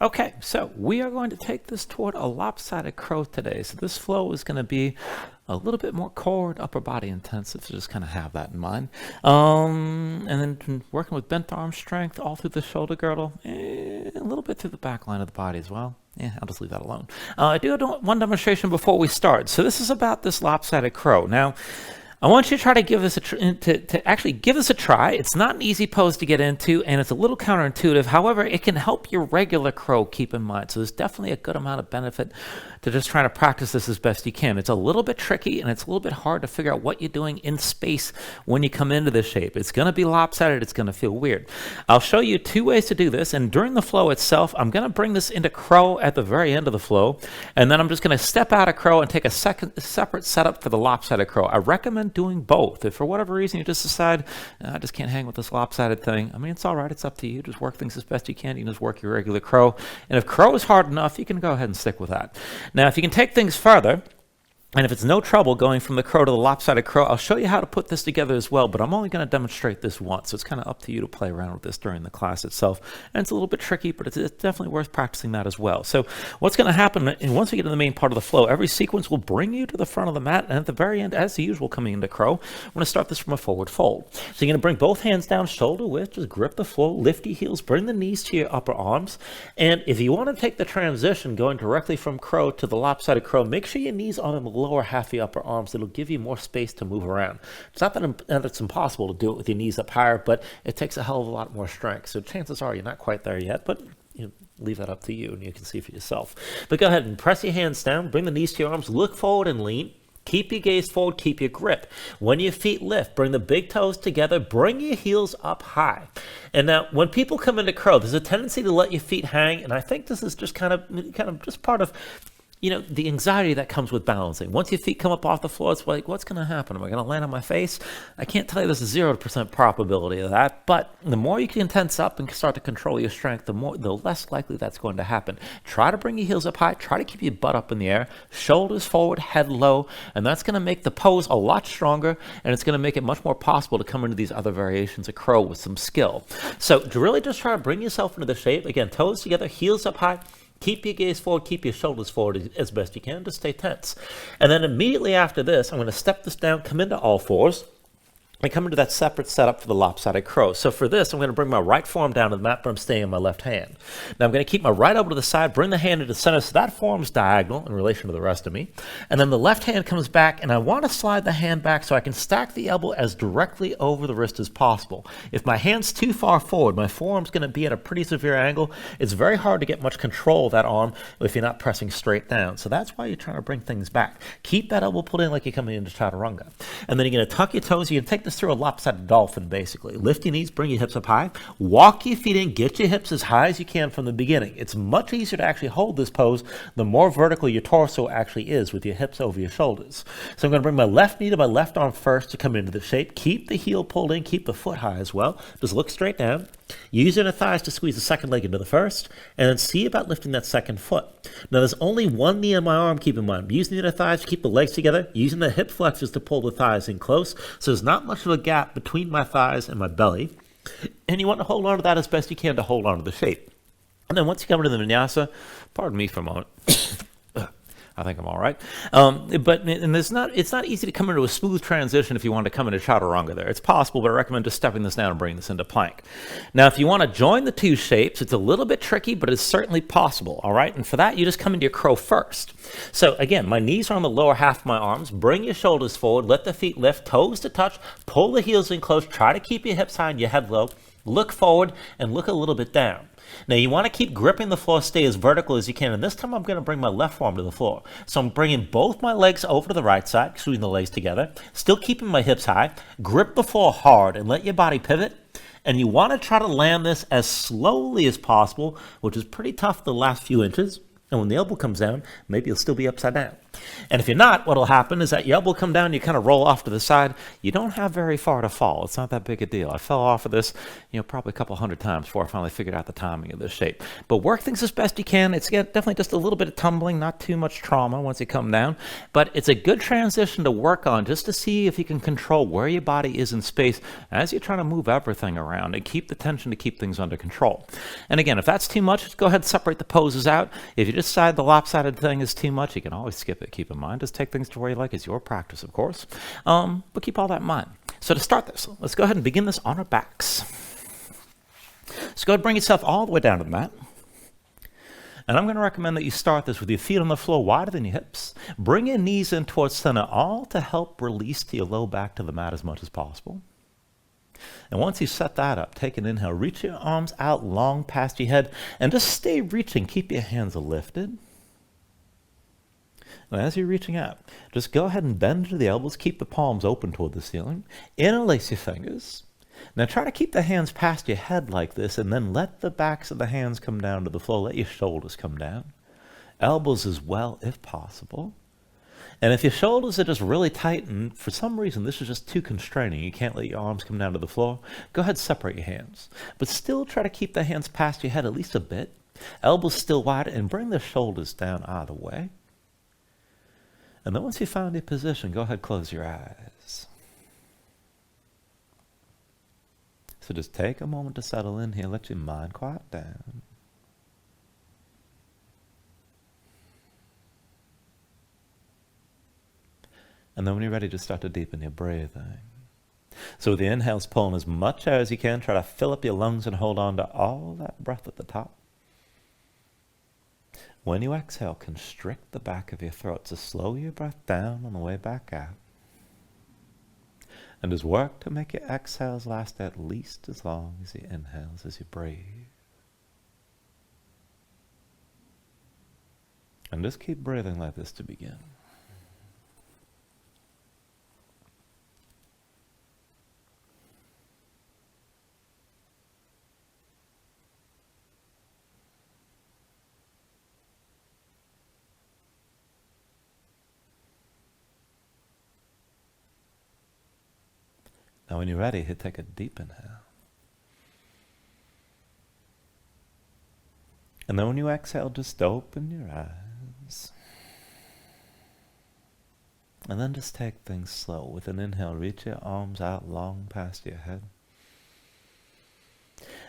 Okay, so we are going to take this toward a lopsided crow today. So this flow is going to be a little bit more core and upper body intensive, so just kind of have that in mind. And then working with bent arm strength all through the shoulder girdle, a little bit through the back line of the body as well. Yeah, I'll just leave that alone. I do one demonstration before we start. So this is about this lopsided crow. Now, I want you to try to give this to actually give this a try. It's not an easy pose to get into, and it's a little counterintuitive. However, it can help your regular crow, keep in mind. So there's definitely a good amount of benefit to just trying to practice this as best you can. It's a little bit tricky, and it's a little bit hard to figure out what you're doing in space when you come into this shape. It's going to be lopsided. It's going to feel weird. I'll show you two ways to do this, and during the flow itself, I'm going to bring this into crow at the very end of the flow, and then I'm just going to step out of crow and take a separate setup for the lopsided crow. I recommend doing both. If for whatever reason you just decide, I just can't hang with this lopsided thing, I mean, it's all right. It's up to you. Just work things as best you can. You can just work your regular crow. And if crow is hard enough, you can go ahead and stick with that. Now, if you can take things further, and if it's no trouble going from the crow to the lopsided crow, I'll show you how to put this together as well, but I'm only going to demonstrate this once, so it's kind of up to you to play around with this during the class itself. And it's a little bit tricky, but it's definitely worth practicing that as well. So what's going to happen, and once we get to the main part of the flow, every sequence will bring you to the front of the mat, and at the very end, as usual, coming into crow, we're going to start this from a forward fold. So you're going to bring both hands down, shoulder width, just grip the floor, lift your heels, bring the knees to your upper arms, and if you want to take the transition going directly from crow to the lopsided crow, make sure your knees are in the lower half of the upper arms. It'll give you more space to move around. It's not that it's impossible to do it with your knees up higher, but it takes a hell of a lot more strength. So chances are you're not quite there yet, but leave that up to you and you can see for yourself. But go ahead and press your hands down, bring the knees to your arms, look forward and lean. Keep your gaze forward, keep your grip. When your feet lift, bring the big toes together, bring your heels up high. And now, when people come into crow, there's a tendency to let your feet hang, and I think this is just kind of just part of the anxiety that comes with balancing. Once your feet come up off the floor, it's like, what's going to happen? Am I going to land on my face? I can't tell you there's a 0% probability of that, but the more you can tense up and start to control your strength, the less likely that's going to happen. Try to bring your heels up high. Try to keep your butt up in the air. Shoulders forward, head low, and that's going to make the pose a lot stronger, and it's going to make it much more possible to come into these other variations of crow with some skill. So to really just try to bring yourself into the shape, again, toes together, heels up high. Keep your gaze forward, keep your shoulders forward as best you can, just stay tense. And then immediately after this, I'm going to step this down, come into all fours, and come into that separate setup for the lopsided crow. So for this, I'm going to bring my right forearm down to the mat, but I'm staying on my left hand. Now I'm going to keep my right elbow to the side, bring the hand into the center, so that forearm's diagonal in relation to the rest of me. And then the left hand comes back, and I want to slide the hand back so I can stack the elbow as directly over the wrist as possible. If my hand's too far forward, my forearm's going to be at a pretty severe angle. It's very hard to get much control of that arm if you're not pressing straight down. So that's why you're trying to bring things back. Keep that elbow pulled in like you're coming into chaturanga. And then you're going to tuck your toes. You're going to take this through a lopsided dolphin, basically. Lift your knees, bring your hips up high, walk your feet in, get your hips as high as you can from the beginning. It's much easier to actually hold this pose the more vertical your torso actually is with your hips over your shoulders. So I'm going to bring my left knee to my left arm first to come into the shape. Keep the heel pulled in, keep the foot high as well. Just look straight down. Use your inner thighs to squeeze the second leg into the first, and then see about lifting that second foot. Now there's only one knee on my arm, keep in mind. I'm using the inner thighs to keep the legs together, using the hip flexors to pull the thighs in close, so there's not much of a gap between my thighs and my belly. And you want to hold on to that as best you can to hold on to the shape. And then once you come into the vinyasa, pardon me for a moment. I think I'm all right. It's not easy to come into a smooth transition if you want to come into chaturanga there. It's possible, but I recommend just stepping this down and bringing this into plank. Now, if you want to join the two shapes, it's a little bit tricky, but it's certainly possible, all right? And for that, you just come into your crow first. So again, my knees are on the lower half of my arms. Bring your shoulders forward, let the feet lift, toes to touch, pull the heels in close, try to keep your hips high and your head low. Look forward and look a little bit down. Now you want to keep gripping the floor, stay as vertical as you can, and this time I'm going to bring my left forearm to the floor. So I'm bringing both my legs over to the right side, screwing the legs together, still keeping my hips high. Grip the floor hard and let your body pivot. And you want to try to land this as slowly as possible, which is pretty tough the last few inches. And when the elbow comes down, maybe you'll still be upside down. And if you're not, what'll happen is that your elbow will come down, you kind of roll off to the side. You don't have very far to fall. It's not that big a deal. I fell off of this, probably a couple hundred times before I finally figured out the timing of this shape. But work things as best you can. It's definitely just a little bit of tumbling, not too much trauma once you come down. But it's a good transition to work on just to see if you can control where your body is in space as you're trying to move everything around and keep the tension to keep things under control. And again, if that's too much, just go ahead and separate the poses out. If you decide the lopsided thing is too much, you can always skip it. Keep in mind, just take things to where you like. It's your practice, of course, but keep all that in mind. So to start this, let's go ahead and begin this on our backs. So go ahead and bring yourself all the way down to the mat. And I'm going to recommend that you start this with your feet on the floor wider than your hips. Bring your knees in towards center, all to help release to your low back to the mat as much as possible. And once you set that up, take an inhale, reach your arms out long past your head, and just stay reaching. Keep your hands lifted. And as you're reaching out, just go ahead and bend to the elbows. Keep the palms open toward the ceiling. Interlace your fingers. Now try to keep the hands past your head like this, and then let the backs of the hands come down to the floor. Let your shoulders come down. Elbows as well, if possible. And if your shoulders are just really tight, and for some reason this is just too constraining, you can't let your arms come down to the floor, go ahead and separate your hands. But still try to keep the hands past your head at least a bit. Elbows still wide, and bring the shoulders down either way. And then once you find your position, go ahead and close your eyes. So just take a moment to settle in here. Let your mind quiet down. And then when you're ready, just start to deepen your breathing. So with the inhales, pulling as much air as you can. Try to fill up your lungs and hold on to all that breath at the top. When you exhale, constrict the back of your throat. So slow your breath down on the way back out. And just work to make your exhales last at least as long as your inhales as you breathe. And just keep breathing like this to begin. Now when you're ready, take a deep inhale. And then when you exhale, just open your eyes. And then just take things slow. With an inhale, reach your arms out long past your head.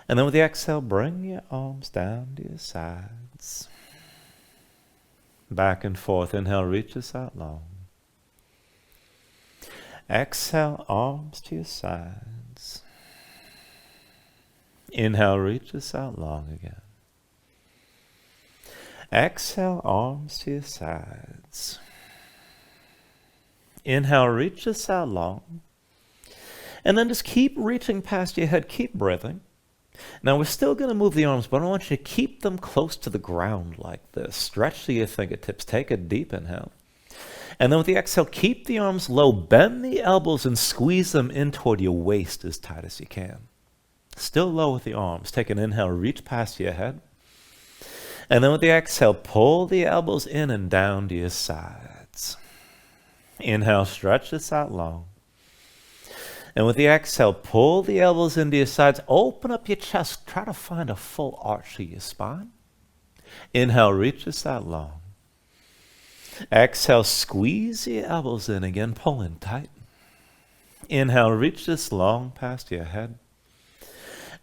And then with the exhale, bring your arms down to your sides. Back and forth. Inhale, reach us out long. Exhale, arms to your sides. Inhale, reach us out long again. Exhale, arms to your sides. Inhale, reach us out long. And then just keep reaching past your head. Keep breathing. Now we're still going to move the arms, but I want you to keep them close to the ground like this. Stretch to your fingertips. Take a deep inhale. And then with the exhale, keep the arms low, bend the elbows and squeeze them in toward your waist as tight as you can. Still low with the arms. Take an inhale, reach past your head. And then with the exhale, pull the elbows in and down to your sides. Inhale, stretch this out long. And with the exhale, pull the elbows into your sides. Open up your chest. Try to find a full arch to your spine. Inhale, reach this out long. Exhale, squeeze your elbows in again, pull in tight. Inhale, reach this long past your head.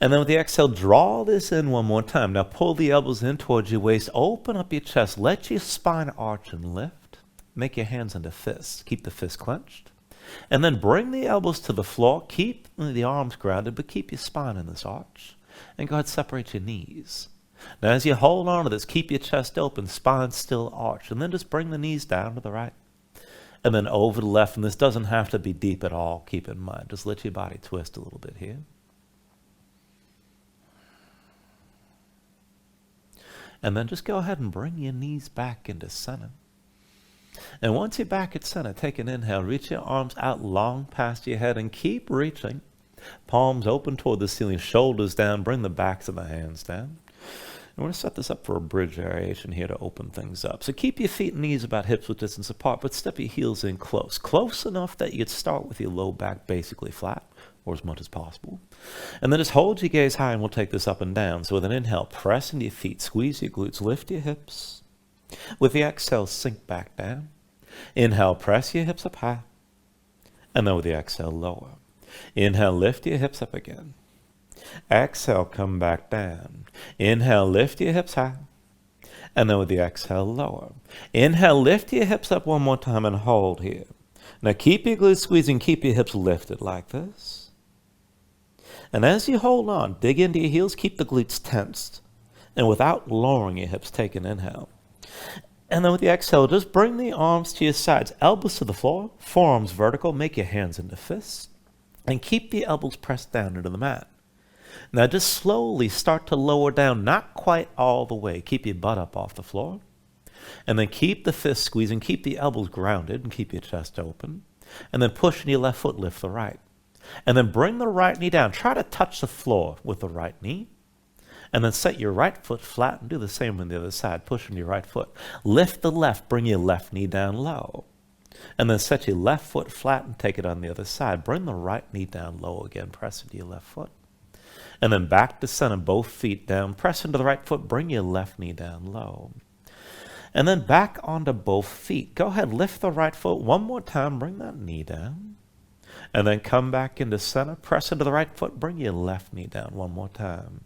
And then with the exhale, draw this in one more time. Now pull the elbows in towards your waist, open up your chest, let your spine arch and lift. Make your hands into fists. Keep the fists clenched. And then bring the elbows to the floor. Keep the arms grounded, but keep your spine in this arch. And go ahead and separate your knees. Now as you hold on to this, keep your chest open, spine still arched, and then just bring the knees down to the right. And then over the left, and this doesn't have to be deep at all, keep in mind. Just let your body twist a little bit here. And then just go ahead and bring your knees back into center. And once you're back at center, take an inhale, reach your arms out long past your head and keep reaching. Palms open toward the ceiling, shoulders down, bring the backs of the hands down. we're going to set this up for a bridge variation here to open things up. So keep your feet and knees about hips width distance apart, but step your heels in close. Close enough that you could start with your low back basically flat, or as much as possible. And then just hold your gaze high, and we'll take this up and down. So with an inhale, press into your feet, squeeze your glutes, lift your hips. With the exhale, sink back down. Inhale, press your hips up high. And then with the exhale, lower. Inhale, lift your hips up again. Exhale, come back down. Inhale, lift your hips high. And then with the exhale, lower. Inhale, lift your hips up one more time and hold here. Now keep your glutes squeezing, keep your hips lifted like this. And as you hold on, dig into your heels, keep the glutes tensed. And without lowering your hips, take an inhale. And then with the exhale, just bring the arms to your sides, elbows to the floor, forearms vertical, make your hands into fists, and keep the elbows pressed down into the mat. Now just slowly start to lower down, not quite all the way. Keep your butt up off the floor. And then keep the fists squeezing, keep the elbows grounded, and keep your chest open. And then push in your left foot, lift the right. And then bring the right knee down. Try to touch the floor with the right knee. And then set your right foot flat and do the same on the other side. Push on your right foot. Lift the left, bring your left knee down low. And then set your left foot flat and take it on the other side. Bring the right knee down low again. Press into your left foot. And then back to center, both feet down. Press into the right foot, bring your left knee down low. And then back onto both feet. Go ahead, lift the right foot one more time, bring that knee down. And then come back into center, press into the right foot, bring your left knee down one more time.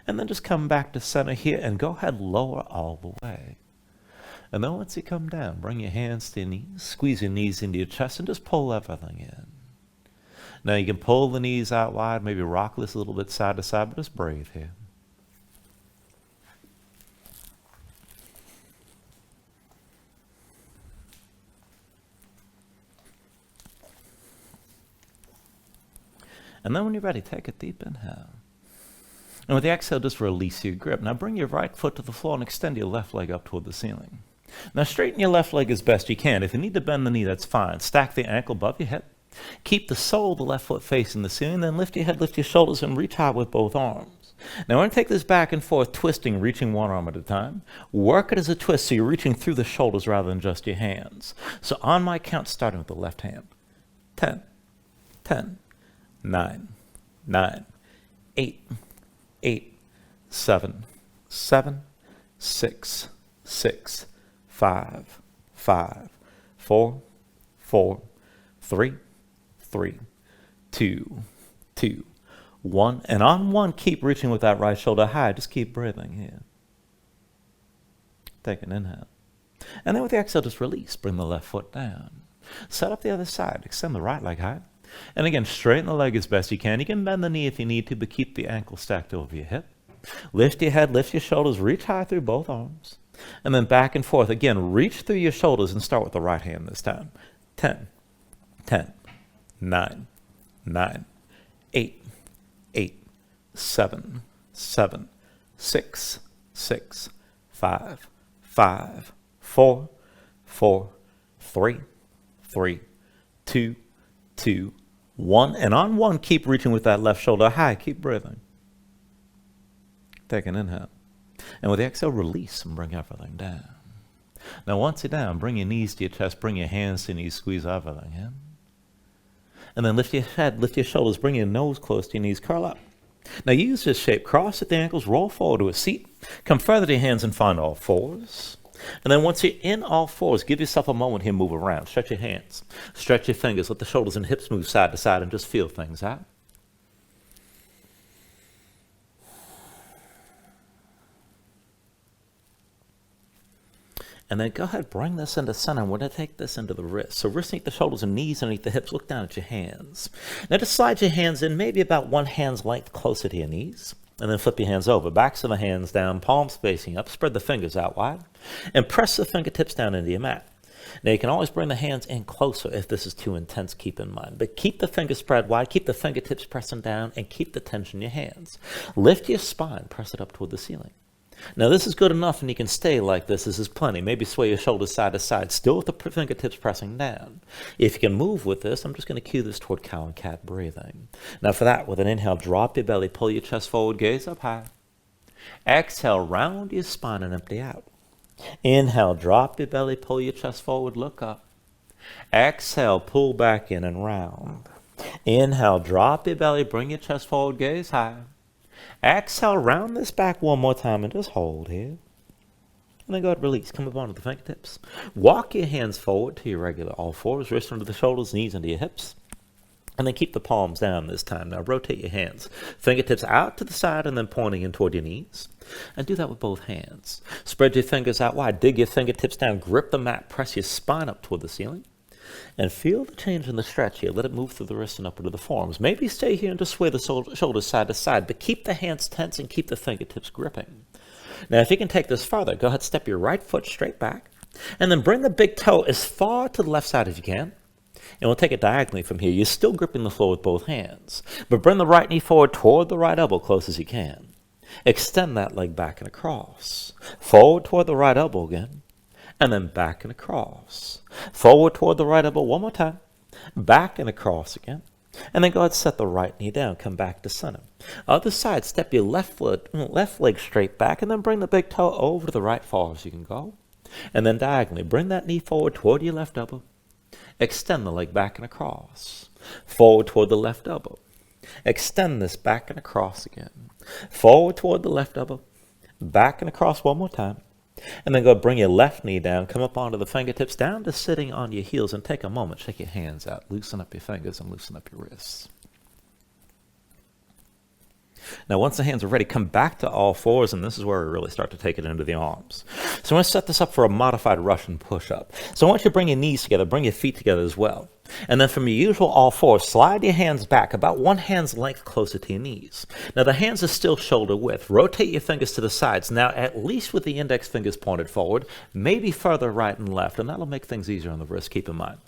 And then just come back to center here and go ahead, lower all the way. And then once you come down, bring your hands to your knees, squeeze your knees into your chest, and just pull everything in. Now you can pull the knees out wide, maybe rock this a little bit side to side, but just breathe here. And then when you're ready, take a deep inhale. And with the exhale, just release your grip. Now bring your right foot to the floor and extend your left leg up toward the ceiling. Now straighten your left leg as best you can. If you need to bend the knee, that's fine. Stack the ankle above your hip. Keep the sole of the left foot facing the ceiling. Then lift your head, lift your shoulders, and reach out with both arms. Now we're going to take this back and forth, twisting, reaching one arm at a time. Work it as a twist so you're reaching through the shoulders rather than just your hands. So on my count, starting with the left hand. 10, 10, 9, 9, 8, 8, 7, 7, 6, 6, 5, 5, 4, 4, 3, 3, 2, 2, 1. And on one, keep reaching with that right shoulder high. Just keep breathing here. Take an inhale. And then with the exhale, just release. Bring the left foot down. Set up the other side. Extend the right leg high. And again, straighten the leg as best you can. You can bend the knee if you need to, but keep the ankle stacked over your hip. Lift your head, lift your shoulders, reach high through both arms. And then back and forth. Again, reach through your shoulders and start with the right hand this time. 10, 10, 9, 9, 8, 8, 7, 7, 6, 6, 5, 5, 4, 4, 3, 3, 2, 2, 1. And on one, keep reaching with that left shoulder high. Keep breathing. Take an inhale. And with the exhale, release and bring everything down. Now once you're down, bring your knees to your chest, bring your hands to your knees, squeeze everything in. And then lift your head, lift your shoulders, bring your nose close to your knees, curl up. Now use this shape, cross at the ankles, roll forward to a seat, come further to your hands and find all fours. And then once you're in all fours, give yourself a moment here, move around, stretch your hands, stretch your fingers, let the shoulders and hips move side to side and just feel things out. And then go ahead, bring this into center. We're going to take this into the wrist. So wrists underneath the shoulders and knees underneath the hips. Look down at your hands. Now just slide your hands in, maybe about one hand's length closer to your knees. And then flip your hands over. Backs of the hands down, palms facing up. Spread the fingers out wide. And press the fingertips down into your mat. Now you can always bring the hands in closer if this is too intense, keep in mind. But keep the fingers spread wide, keep the fingertips pressing down, and keep the tension in your hands. Lift your spine, press it up toward the ceiling. Now this is good enough and you can stay like this. This is plenty. Maybe sway your shoulders side to side, still with the fingertips pressing down. If you can move with this, I'm just going to cue this toward cow and cat breathing. Now for that, with an inhale, drop your belly, pull your chest forward, gaze up high. Exhale, round your spine and empty out. Inhale, drop your belly, pull your chest forward, look up. Exhale, pull back in and round. Inhale, drop your belly, bring your chest forward, gaze high. Exhale, round this back one more time and just hold here. And then go ahead, release, come up onto the fingertips. Walk your hands forward to your regular all fours, wrists under the shoulders, knees under your hips. And then keep the palms down this time. Now rotate your hands. Fingertips out to the side and then pointing in toward your knees. And do that with both hands. Spread your fingers out wide. Dig your fingertips down. Grip the mat. Press your spine up toward the ceiling. And feel the change in the stretch here. Let it move through the wrists and up into the forearms. Maybe stay here and just sway the shoulders side to side. But keep the hands tense and keep the fingertips gripping. Now if you can take this farther, go ahead, step your right foot straight back. And then bring the big toe as far to the left side as you can. And we'll take it diagonally from here. You're still gripping the floor with both hands. But bring the right knee forward toward the right elbow close as you can. Extend that leg back and across. Forward toward the right elbow again. And then back and across. Forward toward the right elbow one more time. Back and across again. And then go ahead and set the right knee down. Come back to center. Other side, step your left leg straight back. And then bring the big toe over to the right far as you can go. And then diagonally, bring that knee forward toward your left elbow. Extend the leg back and across. Forward toward the left elbow. Extend this back and across again. Forward toward the left elbow. Back and across one more time. And then go bring your left knee down. Come up onto the fingertips down to sitting on your heels. And take a moment. Shake your hands out. Loosen up your fingers and loosen up your wrists. Now, once the hands are ready, come back to all fours, and this is where we really start to take it into the arms. So I'm going to set this up for a modified Russian push-up. So I want you to bring your knees together, bring your feet together as well. And then from your usual all fours, slide your hands back about one hand's length closer to your knees. Now the hands are still shoulder width. Rotate your fingers to the sides. Now at least with the index fingers pointed forward, maybe further right and left, and that'll make things easier on the wrist, keep in mind.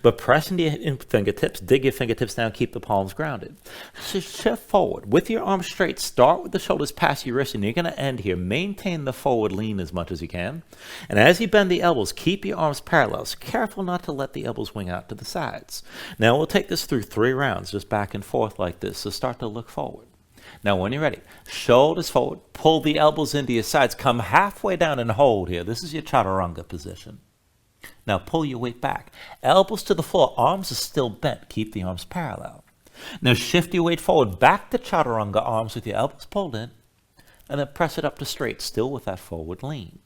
But press into your fingertips, dig your fingertips down, keep the palms grounded. So shift forward. With your arms straight, start with the shoulders past your wrist, and you're going to end here. Maintain the forward lean as much as you can. And as you bend the elbows, keep your arms parallel. So careful not to let the elbows wing out to the side. Now we'll take this through 3 rounds, just back and forth like this. So start to look forward. Now when you're ready, shoulders forward, pull the elbows into your sides, come halfway down and hold here. This is your chaturanga position. Now pull your weight back. Elbows to the floor, arms are still bent. Keep the arms parallel. Now shift your weight forward, back to chaturanga, arms with your elbows pulled in, and then press it up to straight, still with that forward lean.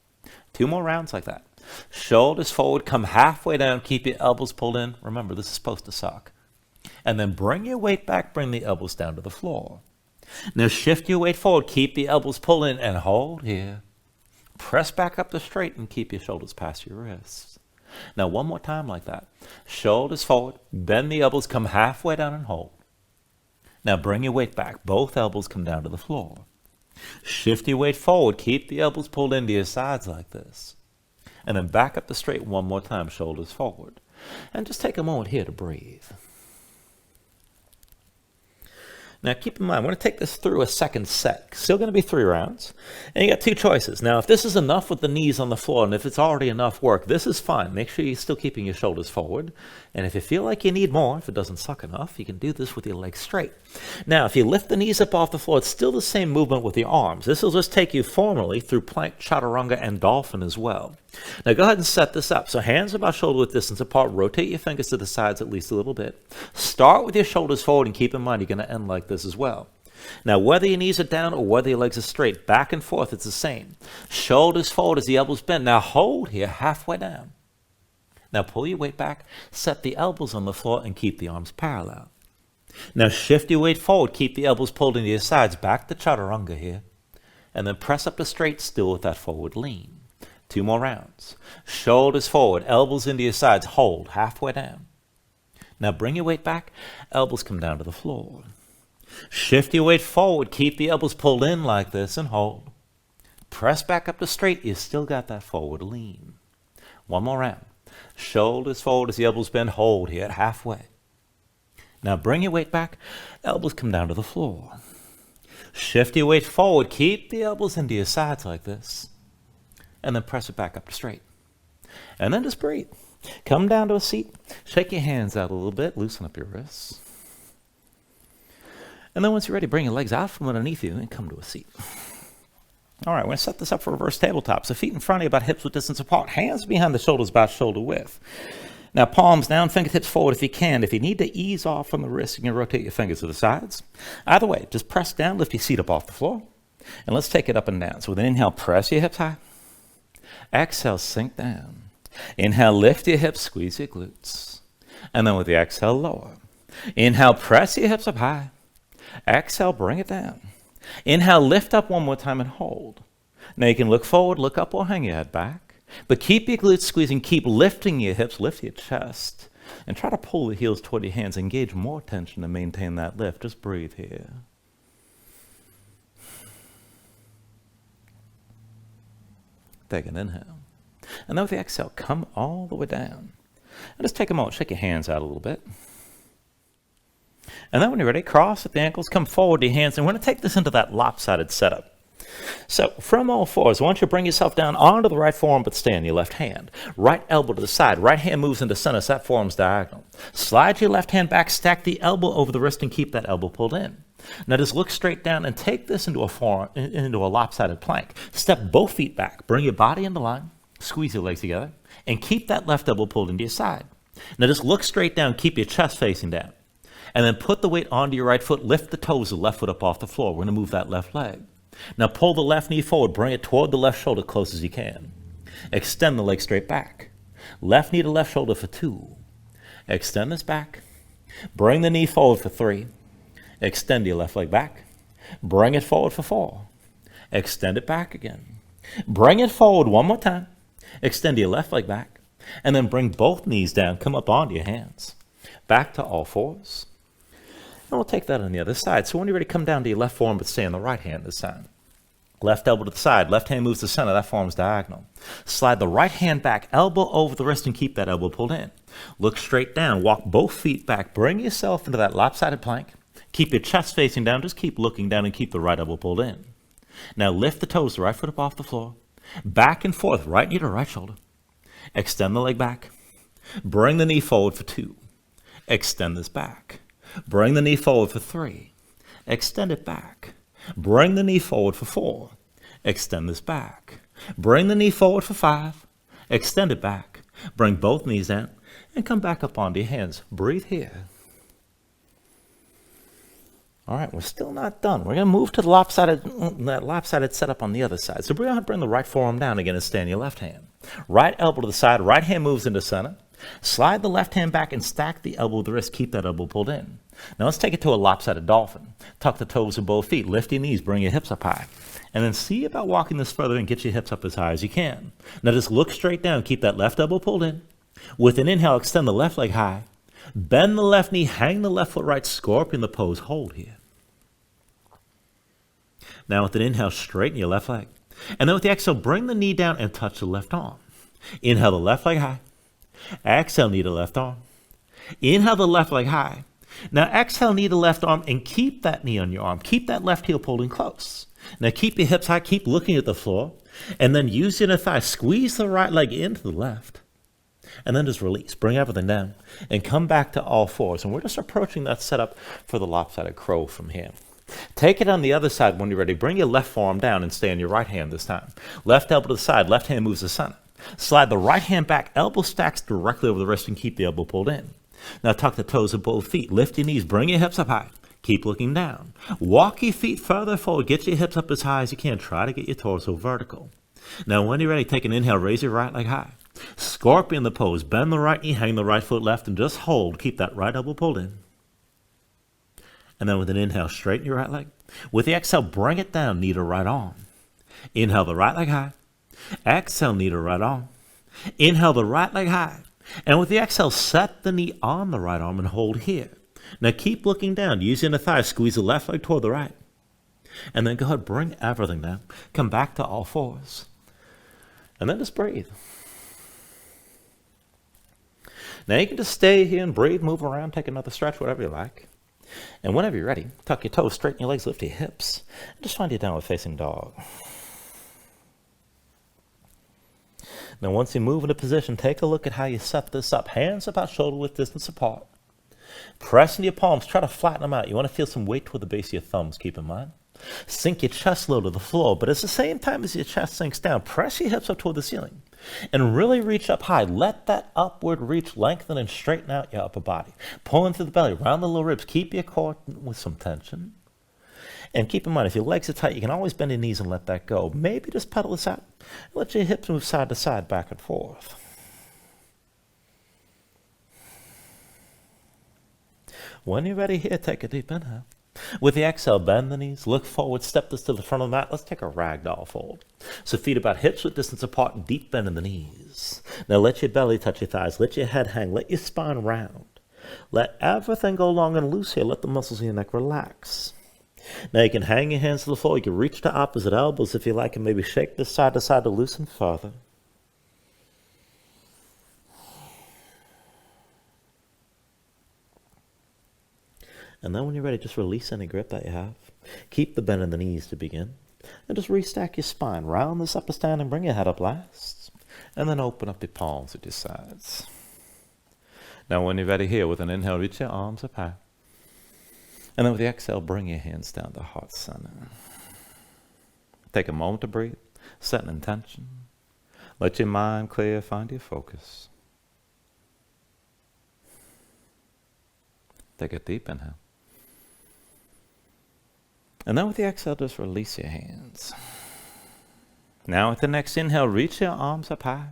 2 more rounds like that. Shoulders forward, come halfway down, keep your elbows pulled in. Remember, this is supposed to suck. And then bring your weight back, bring the elbows down to the floor. Now shift your weight forward, keep the elbows pulled in, and hold here. Press back up to straight and keep your shoulders past your wrists. Now one more time like that. Shoulders forward, bend the elbows, come halfway down and hold. Now bring your weight back, both elbows come down to the floor. Shift your weight forward, keep the elbows pulled into your sides like this. And then back up to straight one more time, shoulders forward. And just take a moment here to breathe. Now keep in mind, we're going to take this through a second set. Still going to be 3 rounds. And you got 2 choices. Now if this is enough with the knees on the floor, and if it's already enough work, this is fine. Make sure you're still keeping your shoulders forward. And if you feel like you need more, if it doesn't suck enough, you can do this with your legs straight. Now if you lift the knees up off the floor, it's still the same movement with your arms. This will just take you formally through plank, chaturanga, and dolphin as well. Now go ahead and set this up. So hands about shoulder width distance apart. Rotate your fingers to the sides at least a little bit. Start with your shoulders forward, and keep in mind you're going to end like this as well. Now whether your knees are down or whether your legs are straight, back and forth, it's the same. Shoulders forward as the elbows bend. Now hold here halfway down. Now pull your weight back, set the elbows on the floor, and keep the arms parallel. Now shift your weight forward, keep the elbows pulled into your sides, back to chaturanga here. And then press up to straight, still with that forward lean. 2 more rounds. Shoulders forward, elbows into your sides, hold halfway down. Now bring your weight back, elbows come down to the floor. Shift your weight forward, keep the elbows pulled in like this and hold. Press back up to straight, you still got that forward lean. 1 more round. Shoulders forward as the elbows bend, hold here at halfway. Now bring your weight back, elbows come down to the floor. Shift your weight forward, keep the elbows into your sides like this. And then press it back up to straight. And then just breathe. Come down to a seat. Shake your hands out a little bit. Loosen up your wrists. And then once you're ready, bring your legs out from underneath you and come to a seat. All right, we're going to set this up for reverse tabletop. So feet in front of you about hips width distance apart. Hands behind the shoulders about shoulder width. Now palms down, fingertips forward if you can. If you need to ease off from the wrist, you can rotate your fingers to the sides. Either way, just press down, lift your seat up off the floor. And let's take it up and down. So with an inhale, press your hips high. Exhale, sink down. Inhale, lift your hips, squeeze your glutes. And then with the exhale, lower. Inhale, press your hips up high. Exhale, bring it down. Inhale, lift up one more time and hold. Now you can look forward, look up, or hang your head back. But keep your glutes squeezing, keep lifting your hips, lift your chest. And try to pull the heels toward your hands. Engage more tension to maintain that lift. Just breathe here. Take an inhale. And then with the exhale, come all the way down. And just take a moment, shake your hands out a little bit. And then when you're ready, cross at the ankles, come forward to your hands. And we're going to take this into that lopsided setup. So from all fours, I want you to bring yourself down onto the right forearm, but stay on your left hand. Right elbow to the side. Right hand moves into center, so that forearm's diagonal. Slide your left hand back, stack the elbow over the wrist, and keep that elbow pulled in. Now just look straight down and take this into a lopsided plank. Step both feet back. Bring your body into line. Squeeze your legs together. And keep that left elbow pulled into your side. Now just look straight down. Keep your chest facing down. And then put the weight onto your right foot. Lift the toes of the left foot up off the floor. We're going to move that left leg. Now pull the left knee forward. Bring it toward the left shoulder close as you can. Extend the leg straight back. Left knee to left shoulder for 2. Extend this back. Bring the knee forward for 3. Extend your left leg back. Bring it forward for 4. Extend it back again. Bring it forward one more time. Extend your left leg back. And then bring both knees down. Come up onto your hands. Back to all fours. And we'll take that on the other side. So when you're ready, come down to your left forearm, but stay on the right hand this time. Left elbow to the side. Left hand moves to center. That forearm's diagonal. Slide the right hand back. Elbow over the wrist and keep that elbow pulled in. Look straight down. Walk both feet back. Bring yourself into that lopsided plank. Keep your chest facing down. Just keep looking down and keep the right elbow pulled in. Now lift the toes, the right foot up off the floor. Back and forth, right knee to right shoulder. Extend the leg back. Bring the knee forward for 2. Extend this back. Bring the knee forward for 3. Extend it back. Bring the knee forward for 4. Extend this back. Bring the knee forward for 5. Extend it back. Bring both knees down and come back up onto your hands. Breathe here. All right, we're still not done. We're going to move to the lopsided setup on the other side. So we're going to bring the right forearm down again and stay on your left hand. Right elbow to the side. Right hand moves into center. Slide the left hand back and stack the elbow with the wrist. Keep that elbow pulled in. Now let's take it to a lopsided dolphin. Tuck the toes of both feet. Lift your knees. Bring your hips up high. And then see about walking this further and get your hips up as high as you can. Now just look straight down. Keep that left elbow pulled in. With an inhale, extend the left leg high. Bend the left knee. Hang the left foot right. Scorpion the pose. Hold here. Now with an inhale, straighten your left leg. And then with the exhale, bring the knee down and touch the left arm. Inhale the left leg high. Exhale, knee to left arm. Inhale the left leg high. Now exhale, knee to left arm, and keep that knee on your arm. Keep that left heel pulled in close. Now keep your hips high, keep looking at the floor, and then use your inner thigh. Squeeze the right leg into the left. And then just release. Bring everything down. And come back to all fours. And we're just approaching that setup for the lopsided crow from here. Take it on the other side when you're ready. Bring your left forearm down and stay on your right hand this time. Left elbow to the side. Left hand moves to center. Slide the right hand back. Elbow stacks directly over the wrist and keep the elbow pulled in. Now tuck the toes of both feet. Lift your knees. Bring your hips up high. Keep looking down. Walk your feet further forward. Get your hips up as high as you can. Try to get your torso vertical. Now when you're ready, take an inhale. Raise your right leg high. Scorpion the pose. Bend the right knee. Hang the right foot left and just hold. Keep that right elbow pulled in. And then with an inhale, straighten your right leg. With the exhale, bring it down, knee to right arm. Inhale the right leg high. Exhale, knee to right arm. Inhale the right leg high. And with the exhale, set the knee on the right arm and hold here. Now keep looking down. Use your inner thigh. Squeeze the left leg toward the right. And then go ahead, bring everything down. Come back to all fours. And then just breathe. Now you can just stay here and breathe, move around, take another stretch, whatever you like. And whenever you're ready, tuck your toes, straighten your legs, lift your hips. And just find your downward facing dog. Now once you move into position, take a look at how you set this up. Hands about shoulder width distance apart. Press into your palms. Try to flatten them out. You want to feel some weight toward the base of your thumbs, keep in mind. Sink your chest low to the floor, but at the same time as your chest sinks down, press your hips up toward the ceiling and really reach up high. Let that upward reach lengthen and straighten out your upper body. Pull into the belly, round the lower ribs. Keep your core with some tension. And keep in mind, if your legs are tight, you can always bend your knees and let that go. Maybe just pedal this out. Let your hips move side to side, back and forth. When you're ready here, take a deep inhale. With the exhale, bend the knees, look forward, step this to the front of the mat. Let's take a ragdoll fold. So feet about hips width distance apart, deep bend in the knees. Now let your belly touch your thighs, let your head hang, let your spine round. Let everything go long and loose here, let the muscles in your neck relax. Now you can hang your hands to the floor, you can reach to opposite elbows if you like, and maybe shake this side to side to loosen further. And then when you're ready, just release any grip that you have. Keep the bend in the knees to begin. And just restack your spine. Round this upper standing, bring your head up last. And then open up your palms at your sides. Now when you're ready here, with an inhale, reach your arms up high. And then with the exhale, bring your hands down to heart center. Take a moment to breathe. Set an intention. Let your mind clear, find your focus. Take a deep inhale. And then with the exhale, just release your hands. Now with the next inhale, reach your arms up high.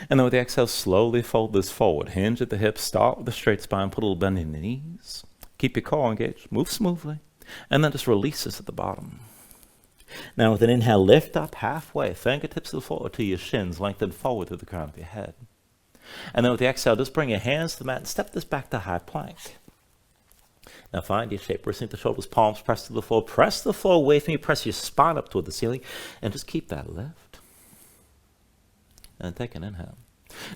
And then with the exhale, slowly fold this forward. Hinge at the hips, start with a straight spine, put a little bend in the knees. Keep your core engaged, move smoothly. And then just release this at the bottom. Now with an inhale, lift up halfway, fingertips to the floor to your shins, lengthen forward through the crown of your head. And then with the exhale, just bring your hands to the mat and step this back to high plank. Now find your shape. Sink the shoulders, palms press to the floor. Press the floor away from you. Press your spine up toward the ceiling. And just keep that lift. And take an inhale.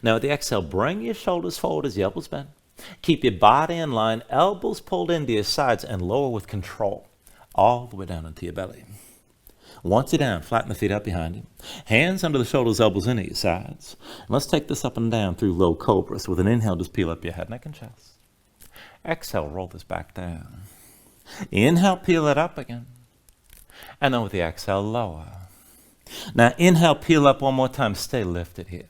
Now with the exhale, bring your shoulders forward as your elbows bend. Keep your body in line. Elbows pulled into your sides and lower with control. All the way down into your belly. Once you're down, flatten the feet out behind you. Hands under the shoulders, elbows in at your sides. And let's take this up and down through low cobras. With an inhale, just peel up your head, neck, and chest. Exhale, roll this back down. Inhale, peel it up again. And then with the exhale, lower. Now inhale, peel up one more time. Stay lifted here.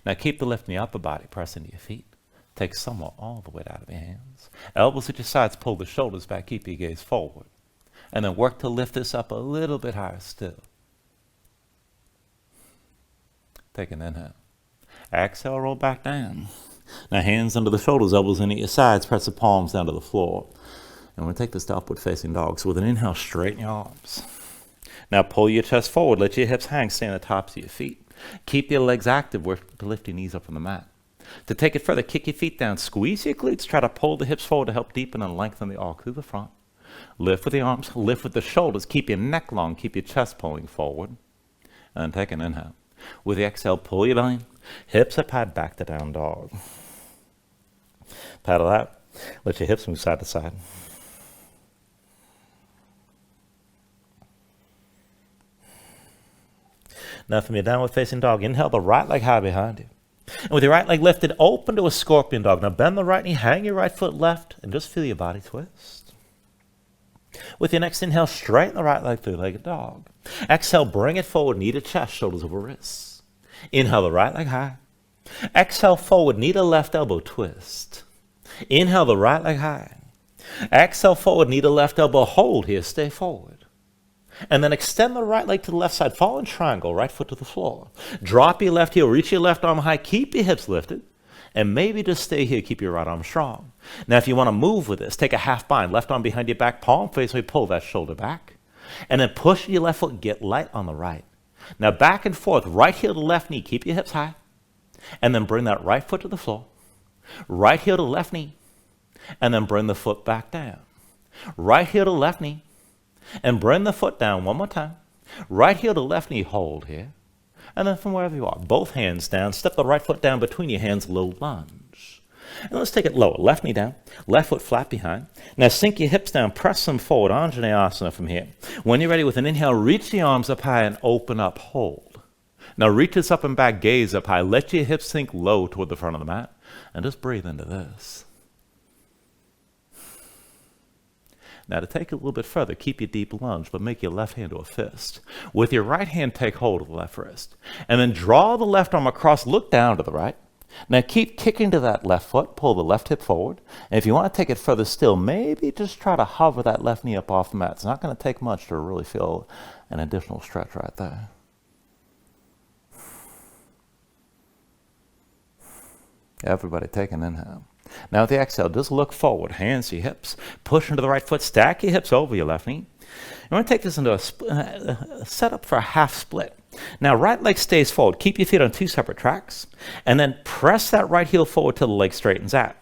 Now keep the lift in your upper body. Press into your feet. Take some more all the way out of your hands. Elbows at your sides. Pull the shoulders back. Keep your gaze forward. And then work to lift this up a little bit higher still. Take an inhale. Exhale, roll back down. Now hands under the shoulders, elbows in at your sides, press the palms down to the floor. And we're going to take this to upward facing dog. So with an inhale, straighten your arms. Now pull your chest forward, let your hips hang, stay on the tops of your feet. Keep your legs active, work to lift your knees up from the mat. To take it further, kick your feet down, squeeze your glutes, try to pull the hips forward to help deepen and lengthen the arc through the front. Lift with the arms, lift with the shoulders, keep your neck long, keep your chest pulling forward. And take an inhale. With the exhale, pull your belly, hips up high, back to down dog. Paddle out. Let your hips move side to side. Now from your downward facing dog, inhale the right leg high behind you. And with your right leg lifted, open to a scorpion dog. Now bend the right knee, hang your right foot left, and just feel your body twist. With your next inhale, straighten the right leg, three-legged dog. Exhale, bring it forward, knee to chest, shoulders over wrists. Inhale the right leg high. Exhale forward, knee to left elbow, twist. Inhale the right leg high. Exhale forward, knee to left elbow, hold here, stay forward. And then extend the right leg to the left side, fall in triangle, right foot to the floor. Drop your left heel, reach your left arm high, keep your hips lifted, and maybe just stay here, keep your right arm strong. Now if you want to move with this, take a half bind, left arm behind your back, palm face away, pull that shoulder back. And then push your left foot, get light on the right. Now back and forth, right heel to left knee, keep your hips high. And then bring that right foot to the floor. Right heel to left knee. And then bring the foot back down. Right heel to left knee. And bring the foot down one more time. Right heel to left knee, hold here. And then from wherever you are, both hands down, step the right foot down between your hands, low lunge. And let's take it lower. Left knee down, left foot flat behind. Now sink your hips down, press them forward, Anjaneyasana from here. When you're ready, with an inhale, reach the arms up high and open up, hold. Now reach this up and back, gaze up high. Let your hips sink low toward the front of the mat. And just breathe into this. Now to take it a little bit further, keep your deep lunge, but make your left hand to a fist. With your right hand, take hold of the left wrist. And then draw the left arm across, look down to the right. Now keep kicking to that left foot, pull the left hip forward. And if you want to take it further still, maybe just try to hover that left knee up off the mat. It's not going to take much to really feel an additional stretch right there. Everybody take an inhale. Now with the exhale, just look forward, hands to your hips, push into the right foot, stack your hips over your left knee. You want to take this into a setup for a half split. Now right leg stays forward, keep your feet on 2 separate tracks, and then press that right heel forward till the leg straightens out.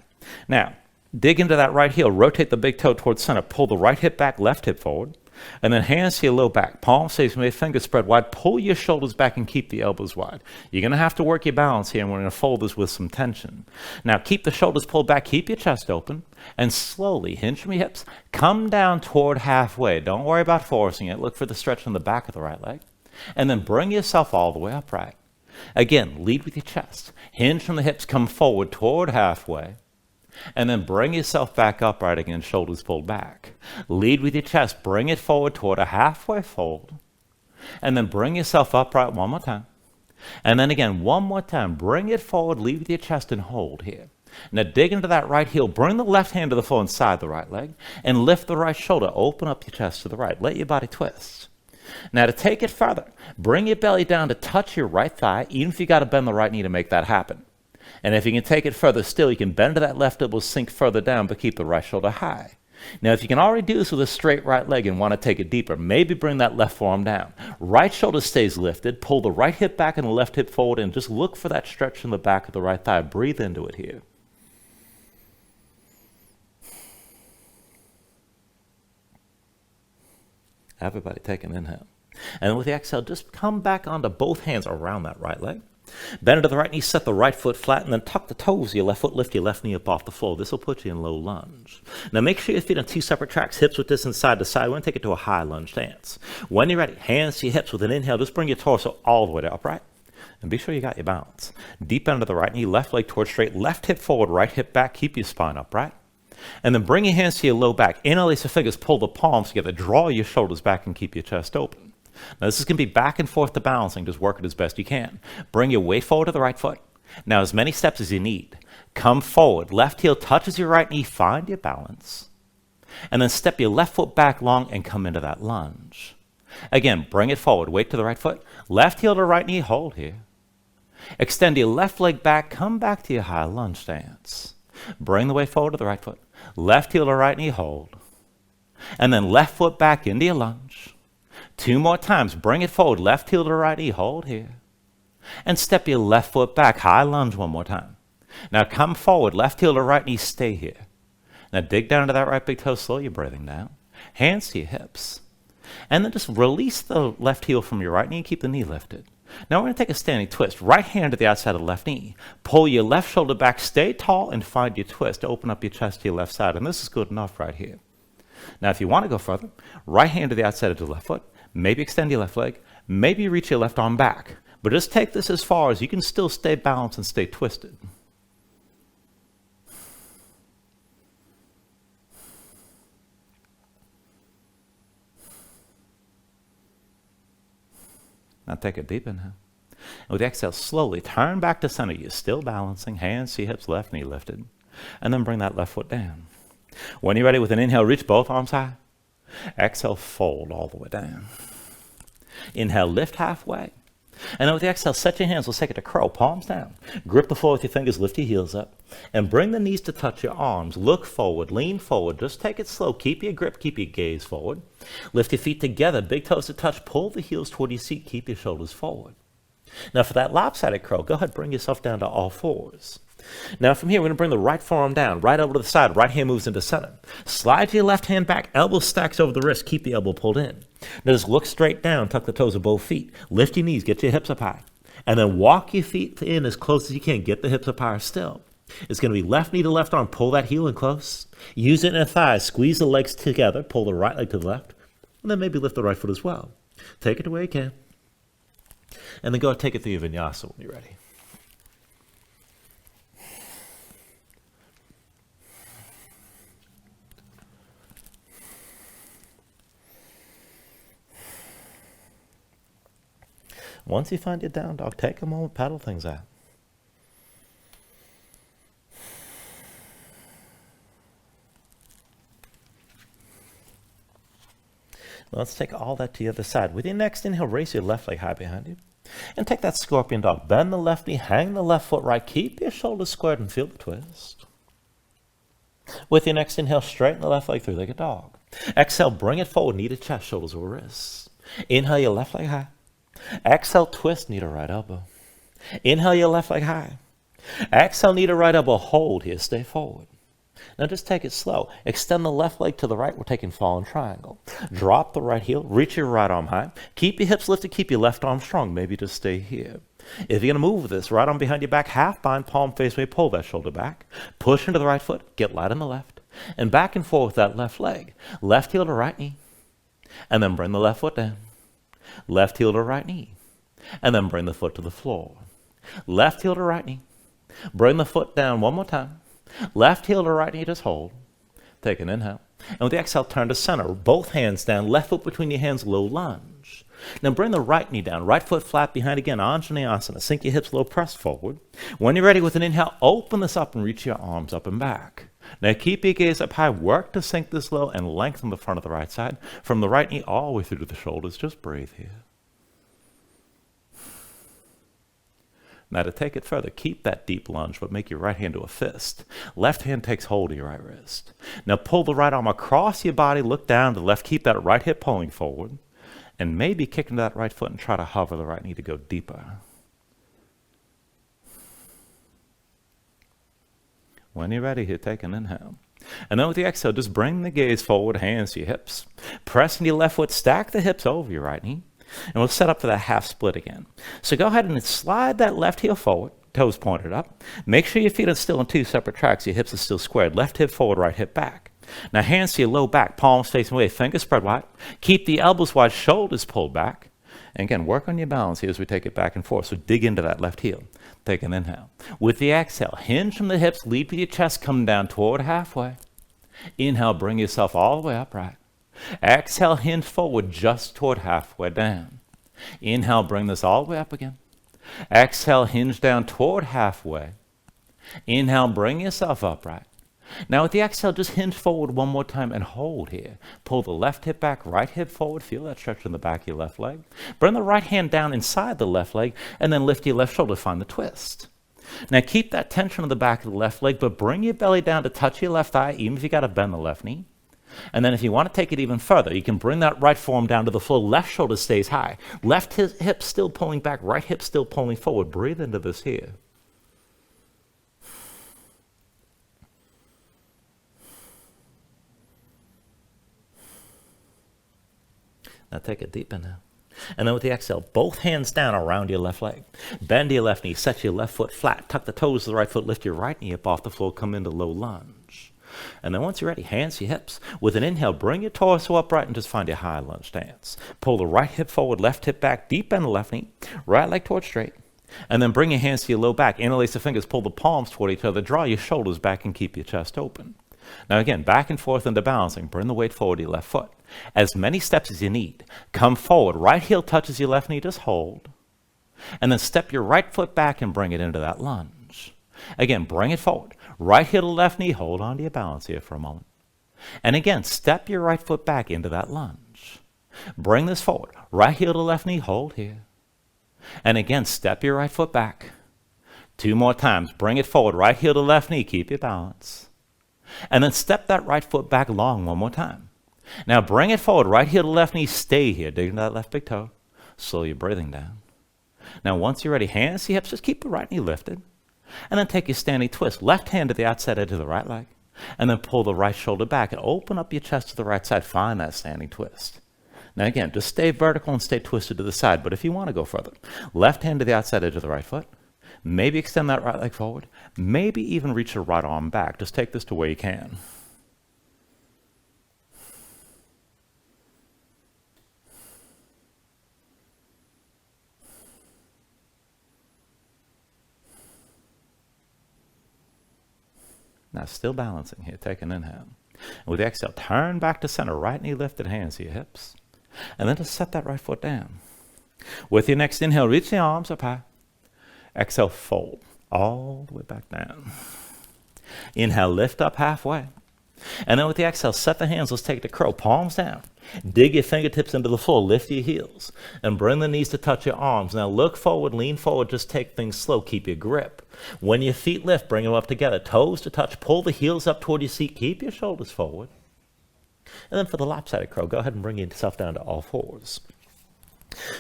Now, dig into that right heel, rotate the big toe towards center, pull the right hip back, left hip forward, and then hands to your low back, palms facing, fingers spread wide, pull your shoulders back and keep the elbows wide. You're going to have to work your balance here, and we're going to fold this with some tension. Now keep the shoulders pulled back, keep your chest open, and slowly hinge from your hips, come down toward halfway. Don't worry about forcing it. Look for the stretch on the back of the right leg, and then bring yourself all the way upright. Again, lead with your chest, hinge from the hips, come forward toward halfway, and then bring yourself back upright again, shoulders pulled back. Lead with your chest, bring it forward toward a halfway fold, and then bring yourself upright one more time. And then again, one more time, bring it forward, lead with your chest and hold here. Now dig into that right heel, bring the left hand to the floor inside the right leg, and lift the right shoulder, open up your chest to the right. Let your body twist. Now to take it further, bring your belly down to touch your right thigh, even if you got to bend the right knee to make that happen. And if you can take it further still, you can bend to that left elbow, sink further down, but keep the right shoulder high. Now, if you can already do this with a straight right leg and want to take it deeper, maybe bring that left forearm down. Right shoulder stays lifted, pull the right hip back and the left hip forward, and just look for that stretch in the back of the right thigh. Breathe into it here. Everybody take an inhale. And with the exhale, just come back onto both hands around that right leg. Bend into the right knee, set the right foot flat, and then tuck the toes of your left foot, lift your left knee up off the floor. This will put you in low lunge. Now make sure your feet on 2 separate tracks, hips with distance side to side. We're going to take it to a high lunge stance. When you're ready, hands to your hips with an inhale, just bring your torso all the way to upright. And be sure you got your balance. Deep bend of the right knee, left leg towards straight, left hip forward, right hip back, keep your spine upright. And then bring your hands to your low back. Interlace your fingers, pull the palms together, draw your shoulders back and keep your chest open. Now this is going to be back and forth to balancing. Just work it as best you can. Bring your weight forward to the right foot. Now as many steps as you need. Come forward. Left heel touches your right knee. Find your balance. And then step your left foot back long and come into that lunge. Again, bring it forward. Weight to the right foot. Left heel to right knee. Hold here. Extend your left leg back. Come back to your high lunge stance. Bring the weight forward to the right foot. Left heel to right knee. Hold. And then left foot back into your lunge. 2 more times. Bring it forward. Left heel to right knee. Hold here. And step your left foot back. High lunge one more time. Now come forward. Left heel to right knee. Stay here. Now dig down to that right big toe. Slow your breathing down. Hands to your hips. And then just release the left heel from your right knee and keep the knee lifted. Now we're going to take a standing twist. Right hand to the outside of the left knee. Pull your left shoulder back. Stay tall and find your twist. Open up your chest to your left side. And this is good enough right here. Now if you want to go further, right hand to the outside of the left foot. Maybe extend your left leg. Maybe reach your left arm back. But just take this as far as you can still stay balanced and stay twisted. Now take a deep inhale. And with the exhale, slowly turn back to center. You're still balancing. Hands to your hips, left knee lifted. And then bring that left foot down. When you're ready with an inhale, reach both arms high. Exhale, fold all the way down. Inhale, lift halfway. And then with the exhale, set your hands. Let's take it to crow, palms down. Grip the floor with your fingers, lift your heels up. And bring the knees to touch your arms. Look forward, lean forward. Just take it slow. Keep your grip, keep your gaze forward. Lift your feet together, big toes to touch. Pull the heels toward your seat, keep your shoulders forward. Now for that lopsided crow, go ahead, bring yourself down to all fours. Now from here, we're going to bring the right forearm down, right over to the side. Right hand moves into center. Slide your left hand back, elbow stacks over the wrist. Keep the elbow pulled in. Now just look straight down, tuck the toes of both feet. Lift your knees, get your hips up high. And then walk your feet in as close as you can. Get the hips up higher still. It's going to be left knee to left arm. Pull that heel in close. Use it in the thighs. Squeeze the legs together. Pull the right leg to the left. And then maybe lift the right foot as well. Take it the way you can. And then go and take it through your vinyasa when you're ready. Once you find your down dog, take a moment, pedal things out. Let's take all that to the other side. With your next inhale, raise your left leg high behind you. And take that scorpion dog. Bend the left knee, hang the left foot right. Keep your shoulders squared and feel the twist. With your next inhale, straighten the left leg, three-legged dog. Exhale, bring it forward, knee to chest, shoulders over wrists. Inhale your left leg high. Exhale, twist, knee to right elbow. Inhale your left leg high. Exhale, knee to right elbow, hold here, stay forward. Now just take it slow. Extend the left leg to the right. We're taking fallen triangle. Drop the right heel. Reach your right arm high. Keep your hips lifted. Keep your left arm strong. Maybe just stay here. If you're going to move with this, right arm behind your back, half bind, palm face away, pull that shoulder back. Push into the right foot. Get light on the left. And back and forth with that left leg. Left heel to right knee. And then bring the left foot down. Left heel to right knee. And then bring the foot to the floor. Left heel to right knee. Bring the foot down one more time. Left heel to right knee, just hold. Take an inhale. And with the exhale, turn to center. Both hands down, left foot between your hands, low lunge. Now bring the right knee down, right foot flat behind again, Anjaneyasana. Sink your hips low, press forward. When you're ready with an inhale, open this up and reach your arms up and back. Now keep your gaze up high, work to sink this low and lengthen the front of the right side. From the right knee all the way through to the shoulders, just breathe here. Now to take it further, keep that deep lunge, but make your right hand to a fist. Left hand takes hold of your right wrist. Now pull the right arm across your body, look down to the left, keep that right hip pulling forward, and maybe kick into that right foot and try to hover the right knee to go deeper. When you're ready here, take an inhale. And then with the exhale, just bring the gaze forward, hands to your hips. Press into your left foot, stack the hips over your right knee. And we'll set up for that half split again. So go ahead and slide that left heel forward, toes pointed up. Make sure your feet are still on two separate tracks. Your hips are still squared. Left hip forward, right hip back. Now hands to your low back, palms facing away, fingers spread wide. Keep the elbows wide, shoulders pulled back. And again, work on your balance here as we take it back and forth. So dig into that left heel. Take an inhale. With the exhale, hinge from the hips, lead with your chest, come down toward halfway. Inhale, bring yourself all the way upright. Exhale, hinge forward just toward halfway down. Inhale, bring this all the way up again. Exhale, hinge down toward halfway. Inhale, bring yourself upright. Now with the exhale, just hinge forward one more time and hold here. Pull the left hip back, right hip forward. Feel that stretch in the back of your left leg. Bring the right hand down inside the left leg and then lift your left shoulder, find the twist. Now keep that tension on the back of the left leg, but bring your belly down to touch your left thigh, even if you got to bend the left knee. And then if you want to take it even further, you can bring that right forearm down to the floor. Left shoulder stays high. Left hip still pulling back. Right hip still pulling forward. Breathe into this here. Now take a deep inhale. And then with the exhale, both hands down around your left leg. Bend your left knee. Set your left foot flat. Tuck the toes of the right foot. Lift your right knee up off the floor. Come into low lunge. And then once you're ready, hands to your hips. With an inhale, bring your torso upright and just find your high lunge stance. Pull the right hip forward, left hip back, deep bend the left knee, right leg towards straight. And then bring your hands to your low back. Interlace the fingers, pull the palms toward each other, draw your shoulders back and keep your chest open. Now again, back and forth into balancing. Bring the weight forward to your left foot. As many steps as you need. Come forward. Right heel touches your left knee, just hold. And then step your right foot back and bring it into that lunge. Again, bring it forward. Right heel to left knee, hold on to your balance here for a moment. And again, step your right foot back into that lunge. Bring this forward. Right heel to left knee, hold here. And again, step your right foot back. 2 more times. Bring it forward. Right heel to left knee, keep your balance. And then step that right foot back long one more time. Now bring it forward. Right heel to left knee, stay here. Dig into that left big toe. Slow your breathing down. Now once you're ready, hands to your hips, just keep the right knee lifted. And then take your standing twist. Left hand to the outside edge of the right leg. And then pull the right shoulder back and open up your chest to the right side. Find that standing twist. Now again, just stay vertical and stay twisted to the side. But if you want to go further, left hand to the outside edge of the right foot. Maybe extend that right leg forward. Maybe even reach your right arm back. Just take this to where you can. Now still balancing here. Take an inhale. And with the exhale, turn back to center. Right knee lifted, hands to your hips. And then just set that right foot down. With your next inhale, reach the arms up high. Exhale, fold all the way back down. Inhale, lift up halfway. And then with the exhale, set the hands. Let's take the crow, palms down. Dig your fingertips into the floor, lift your heels, and bring the knees to touch your arms. Now look forward, lean forward, just take things slow, keep your grip. When your feet lift, bring them up together, toes to touch, pull the heels up toward your seat, keep your shoulders forward. And then for the lopsided crow, go ahead and bring yourself down to all fours.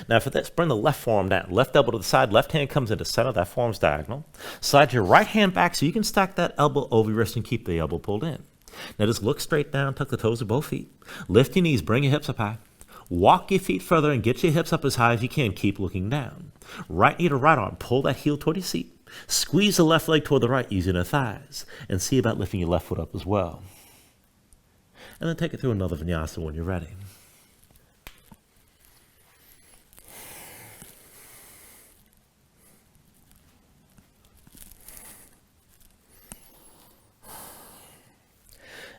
Now for this, bring the left forearm down, left elbow to the side, left hand comes into center, that forearm's diagonal. Slide your right hand back so you can stack that elbow over your wrist and keep the elbow pulled in. Now just look straight down, tuck the toes of both feet. Lift your knees, bring your hips up high. Walk your feet further and get your hips up as high as you can. Keep looking down. Right knee to right arm, pull that heel toward your seat. Squeeze the left leg toward the right using the thighs. And see about lifting your left foot up as well. And then take it through another vinyasa when you're ready.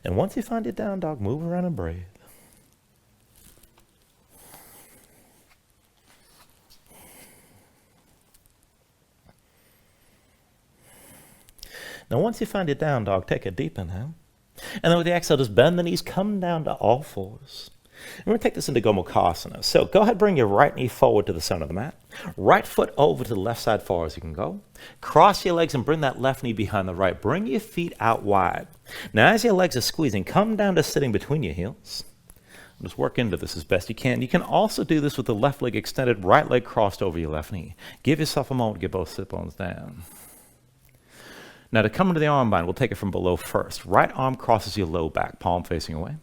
And once you find your down dog, move around and breathe. Now once you find your down dog, take a deep inhale. And then with the exhale, just bend the knees, come down to all fours. And we're going to take this into Gomukhasana. So go ahead, bring your right knee forward to the center of the mat. Right foot over to the left side far as you can go. Cross your legs and bring that left knee behind the right. Bring your feet out wide. Now as your legs are squeezing, come down to sitting between your heels. Just work into this as best you can. You can also do this with the left leg extended, right leg crossed over your left knee. Give yourself a moment to get both sit bones down. Now to come into the arm bind, we'll take it from below first. Right arm crosses your low back, palm facing away.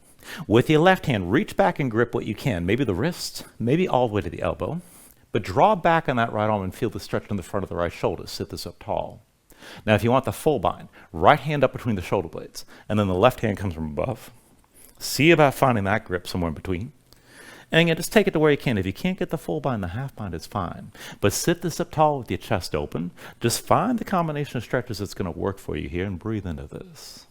With your left hand, reach back and grip what you can. Maybe the wrist, maybe all the way to the elbow. But draw back on that right arm and feel the stretch in the front of the right shoulder. Sit this up tall. Now if you want the full bind, right hand up between the shoulder blades. And then the left hand comes from above. See about finding that grip somewhere in between. And again, just take it to where you can. If you can't get the full bind, the half bind is fine. But sit this up tall with your chest open. Just find the combination of stretches that's going to work for you here and breathe into this.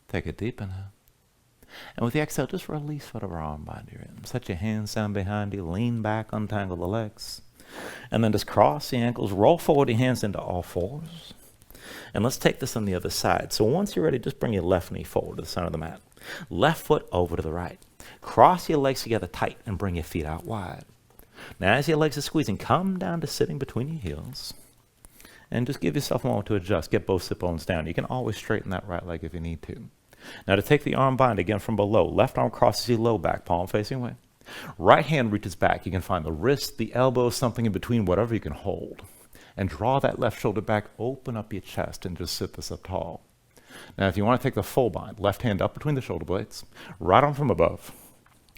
Take a deep inhale. And with the exhale, just release whatever arm bind you're in. Set your hands down behind you, lean back, untangle the legs. And then just cross the ankles, roll forward your hands into all fours. And let's take this on the other side. So once you're ready, just bring your left knee forward to the center of the mat. Left foot over to the right. Cross your legs together tight and bring your feet out wide. Now as your legs are squeezing, come down to sitting between your heels. And just give yourself a moment to adjust. Get both sit bones down. You can always straighten that right leg if you need to. Now to take the arm bind again from below, left arm crosses your low back, palm facing away. Right hand reaches back. You can find the wrist, the elbow, something in between, whatever you can hold. And draw that left shoulder back, open up your chest, and just sit this up tall. Now if you want to take the full bind, left hand up between the shoulder blades, right arm from above.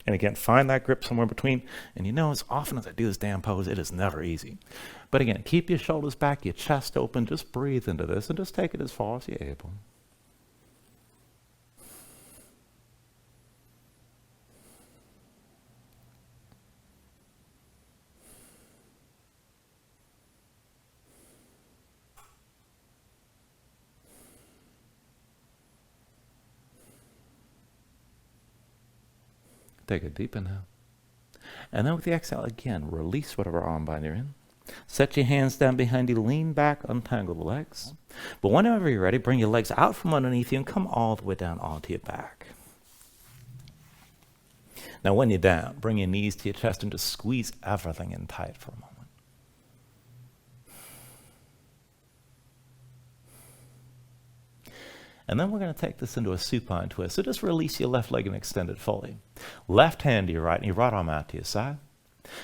And again, find that grip somewhere in between. And you know, as often as I do this damn pose, it is never easy. But again, keep your shoulders back, your chest open, just breathe into this, and just take it as far as you're able. Take a deep inhale. And then with the exhale, again, release whatever arm bind you're in. Set your hands down behind you, lean back, untangle the legs. But whenever you're ready, bring your legs out from underneath you and come all the way down onto your back. Now when you're down, bring your knees to your chest and just squeeze everything in tight for a moment. And then we're going to take this into a supine twist. So just release your left leg and extend it fully. Left hand to your right, and your right arm out to your side.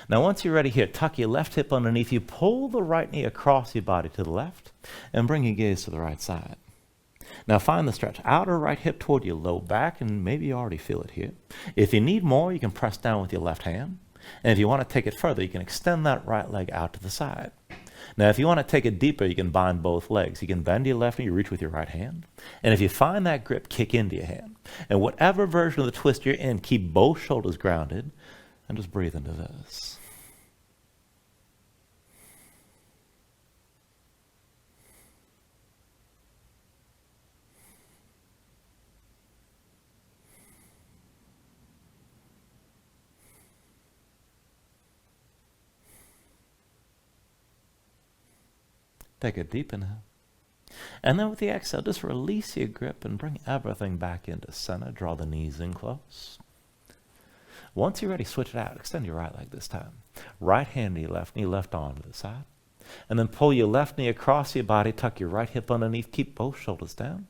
Now once you're ready here, tuck your left hip underneath you, pull the right knee across your body to the left, and bring your gaze to the right side. Now find the stretch. Outer right hip toward your low back, and maybe you already feel it here. If you need more, you can press down with your left hand. And if you want to take it further, you can extend that right leg out to the side. Now, if you want to take it deeper, you can bind both legs. You can bend your left knee, you reach with your right hand. And if you find that grip, kick into your hand. And whatever version of the twist you're in, keep both shoulders grounded and just breathe into this. Take a deep inhale. And then with the exhale, just release your grip and bring everything back into center. Draw the knees in close. Once you're ready, switch it out. Extend your right leg this time. Right hand to your left knee, left arm to the side. And then pull your left knee across your body, tuck your right hip underneath, keep both shoulders down,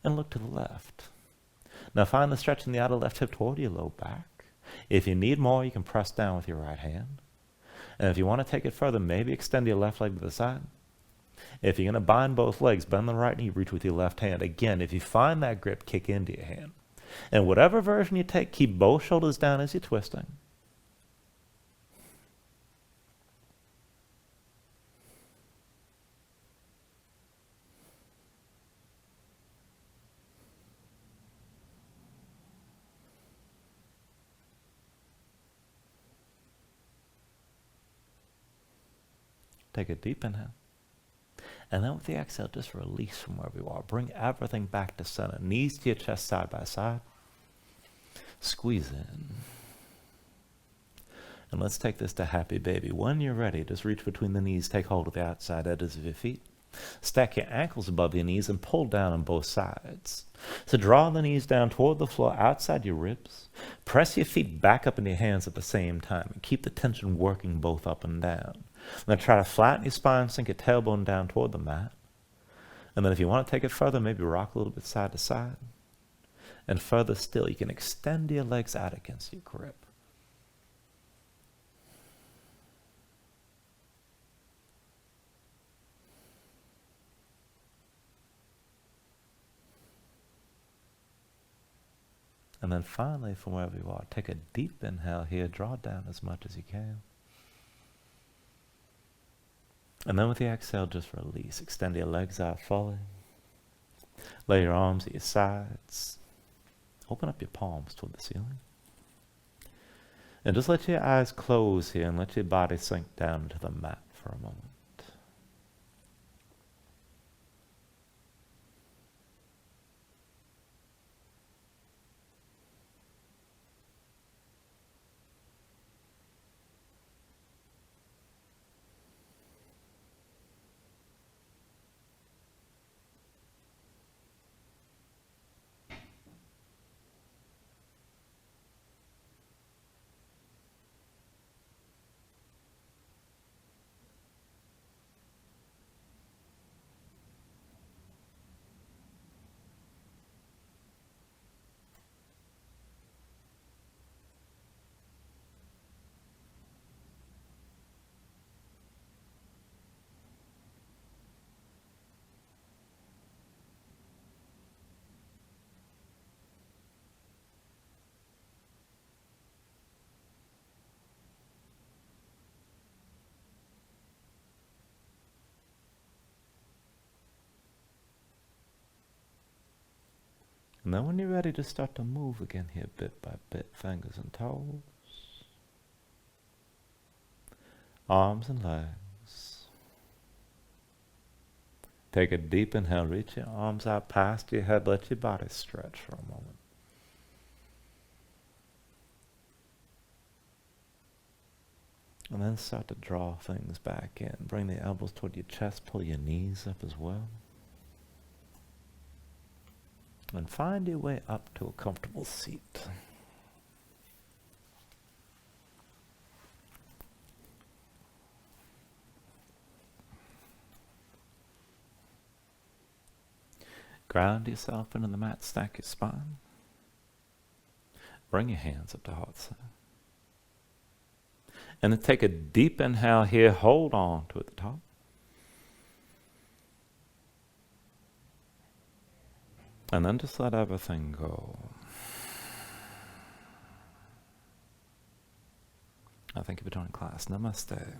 and look to the left. Now find the stretch in the outer left hip toward your low back. If you need more, you can press down with your right hand. And if you want to take it further, maybe extend your left leg to the side. If you're going to bind both legs, bend the right knee, reach with your left hand. Again, if you find that grip, kick into your hand. And whatever version you take, keep both shoulders down as you're twisting. Take a deep inhale. And then with the exhale, just release from wherever you are. Bring everything back to center. Knees to your chest, side by side. Squeeze in. And let's take this to happy baby. When you're ready, just reach between the knees. Take hold of the outside edges of your feet. Stack your ankles above your knees and pull down on both sides. So draw the knees down toward the floor outside your ribs. Press your feet back up into your hands at the same time. And keep the tension working both up and down. Now try to flatten your spine, sink your tailbone down toward the mat. And then if you want to take it further, maybe rock a little bit side to side. And further still, you can extend your legs out against your grip. And then finally, from wherever you are, take a deep inhale here. Draw down as much as you can. And then with the exhale, just release. Extend your legs out fully. Lay your arms at your sides. Open up your palms toward the ceiling. And just let your eyes close here and let your body sink down into the mat for a moment. And then when you're ready to start to move again here, bit by bit, fingers and toes, arms and legs. Take a deep inhale, reach your arms out past your head, let your body stretch for a moment. And then start to draw things back in. Bring the elbows toward your chest, pull your knees up as well. And find your way up to a comfortable seat. Ground yourself into the mat, stack your spine. Bring your hands up to heart center. And then take a deep inhale here, hold on to at the top. And then just let everything go. Thank you for joining class. Namaste.